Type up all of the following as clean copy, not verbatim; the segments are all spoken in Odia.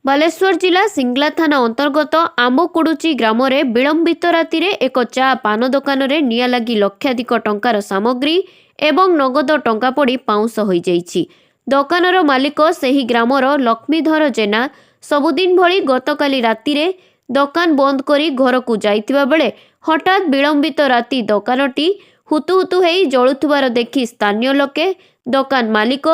ବାଲେଶ୍ୱର ଜିଲ୍ଲା ସିଙ୍ଗଲା ଥାନା ଅନ୍ତର୍ଗତ ଆମ୍ବକୁଡୁଚି ଗ୍ରାମରେ ବିଳମ୍ବିତ ରାତିରେ ଏକ ଚା ପାନ ଦୋକାନରେ ନିଆଁ ଲାଗି ଲକ୍ଷାଧିକ ଟଙ୍କାର ସାମଗ୍ରୀ ଏବଂ ନଗଦ ଟଙ୍କା ପଡ଼ି ପାଉଁଶ ହୋଇଯାଇଛି। ଦୋକାନର ମାଲିକ ସେହି ଗ୍ରାମର ଲକ୍ଷ୍ମୀଧର ଜେନା ସବୁଦିନ ଭଳି ଗତକାଲି ରାତିରେ ଦୋକାନ ବନ୍ଦ କରି ଘରକୁ ଯାଇଥିବା ବେଳେ ହଠାତ୍ ବିଳମ୍ବିତ ରାତି ଦୋକାନଟି ହୁତୁହୁତୁ ହେଇ ଜଳୁଥିବାର ଦେଖି ସ୍ଥାନୀୟ ଲୋକେ ଦୋକାନ ମାଲିକ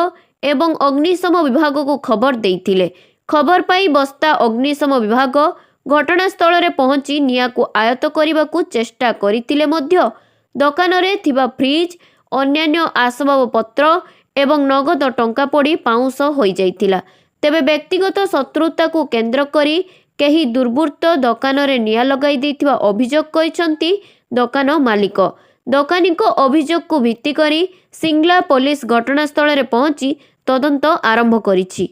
ଏବଂ ଅଗ୍ନିଶମ ବିଭାଗକୁ ଖବର ଦେଇଥିଲେ। ଖବର ପାଇ ବସ୍ତା ଅଗ୍ନିଶମ ବିଭାଗ ଘଟଣାସ୍ଥଳରେ ପହଞ୍ଚି ନିଆଁକୁ ଆୟତ୍ତ କରିବାକୁ ଚେଷ୍ଟା କରିଥିଲେ ମଧ୍ୟ ଦୋକାନରେ ଥିବା ଫ୍ରିଜ୍, ଅନ୍ୟାନ୍ୟ ଆସବାବପତ୍ର ଏବଂ ନଗଦ ଟଙ୍କା ପଡ଼ି ପାଉଁଶ ହୋଇଯାଇଥିଲା। ତେବେ ବ୍ୟକ୍ତିଗତ ଶତ୍ରୁତାକୁ କେନ୍ଦ୍ର କରି କେହି ଦୁର୍ବୃତ୍ତ ଦୋକାନରେ ନିଆଁ ଲଗାଇ ଦେଇଥିବା ଅଭିଯୋଗ କରିଛନ୍ତି ଦୋକାନ ମାଲିକ। ଦୋକାନୀଙ୍କ ଅଭିଯୋଗକୁ ଭିତ୍ତି କରି ସିଙ୍ଗଲା ପୋଲିସ ଘଟଣାସ୍ଥଳରେ ପହଞ୍ଚି ତଦନ୍ତ ଆରମ୍ଭ କରିଛି।